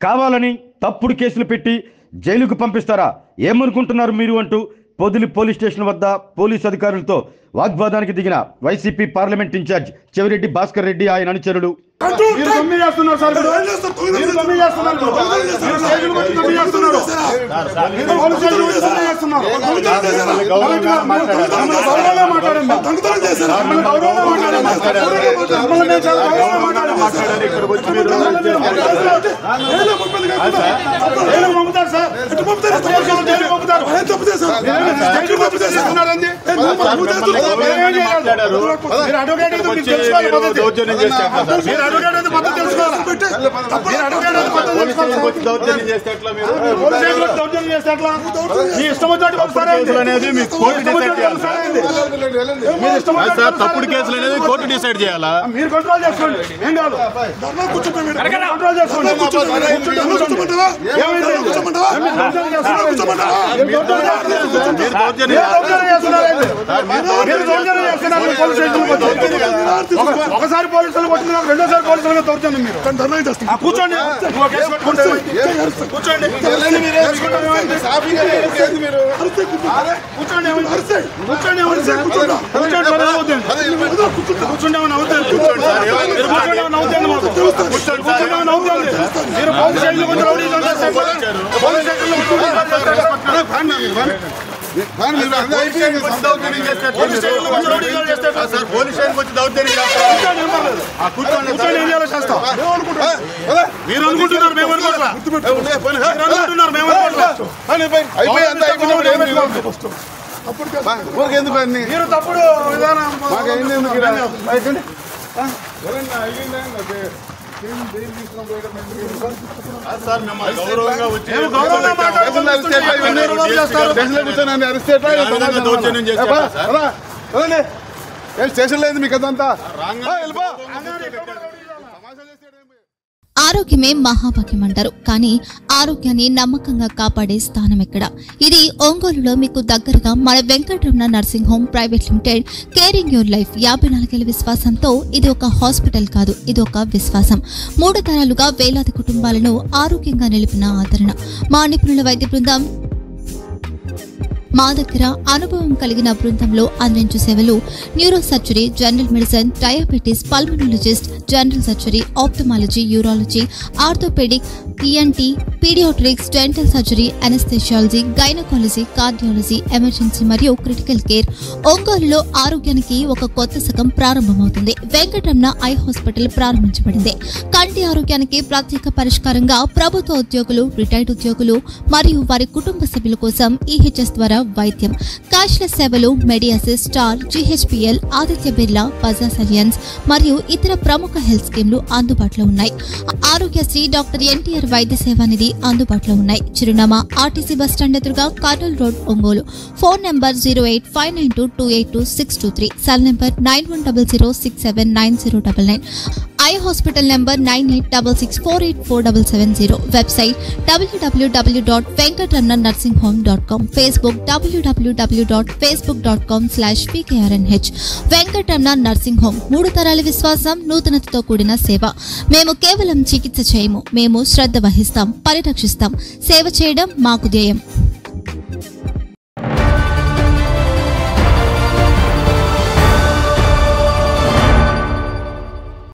కావాలని తప్పుడు కేసులు పెట్టి జైలుకు పంపిస్తారా ఏమనుకుంటున్నారు మీరు అంటూ పొదిలి పోలీస్ స్టేషన్ వద్ద పోలీస్ అధికారులతో వాగ్వాదానికి దిగిన వైసీపీ పార్లమెంట్ ఇన్ఛార్జ్ చెవిరెడ్డి భాస్కర్ రెడ్డి ఆయన అనుచరులు తప్పుడు కేసులు అనేది కోర్టు డిసైడ్ చేయాలా? మీరు కంట్రోల్ చేసుకోండి. ఏం కాదు, కంట్రోల్ చేసుకోండి. ఒకసారి పోలీసులు కొట్టిన రెండోసారి పోలీసులుగా దౌర్జన్యం. మీరు కూర్చోండి, కూర్చోండి. మీరు అనుకుంటున్నారు మేము మీరు తప్పుడు విధానం స్టేషన్ లేదు మీకు అదంతా. ఆరోగ్యమే మహాభాగ్యం అంటారు, కానీ ఆరోగ్యాన్ని నమ్మకంగా కాపాడే స్థానం ఎక్కడ? ఇది ఒంగోలులో మీకు దగ్గరగా మన Venkataramana nursing home private limited. Caring your life 54 ఏళ్ల విశ్వాసంతో ఇది ఒక హాస్పిటల్ కాదు, ఇది ఒక విశ్వాసం. 3 తరాలుగా వేలాది కుటుంబాలను ఆరోగ్యంగా నిలిపిన ఆదరణ. మా నిపుణుల వైద్య బృందం మా దగ్గర అనుభవం కలిగిన బృందంలో అందించే సేవలు neuro surgery, general medicine, diabetes, pulmonologist, general surgery, ophthalmology, urology, orthopaedic, ENT, paediatrics, dental surgery, anaesthesiology, gynaecology, cardiology, emergency మరియు క్రిటికల్ కేర్. ఒంగోలులో ఆరోగ్యానికి ఒక కొత్త శకం ప్రారంభమవుతుంది. వెంకటరమణ ఐ హాస్పిటల్ ప్రారంభించబడింది. కంటి ఆరోగ్యానికి ప్రత్యేక పరిష్కారంగా ప్రభుత్వ ఉద్యోగులు, రిటైర్డ్ ఉద్యోగులు మరియు వారి కుటుంబ సభ్యుల కోసం ఈహెచ్ఎస్ ద్వారా వైద్యం, క్యాష్లెస్ సేవలు, మెడియాసిస్, స్టార్, జీహెచ్పీఎల్, ఆదిత్య బిర్లా, బజాజ్ అలియన్స్ మరియు ఇతర ప్రముఖ హెల్త్ స్కీమ్లు అందుబాటులో ఉన్నాయి. ఆరోగ్యశ్రీ, డాక్టర్ ఎన్టీఆర్ వైద్య సేవా నిధి అందుబాటులో ఉన్నాయి. చిరునామా ఆర్టీసీ బస్టాండ్ ఎదురుగా, Kurnool road, Ongole. Phone number 08592282623, cell number 9100679099. Eye hospital number 9866484770. Website www.venkatramananursinghome.com. Facebook www.facebook.com/pkrnh. Venkataramana nursing home, 3 తరాల విశ్వాసం, నూతనతతో కూడిన సేవ. మేము కేవలం చికిత్స చేయము, మేము శ్రద్ధ వహిస్తాం, పరిరక్షిస్తాం. సేవ చేయడం మాకు ధ్యేయం.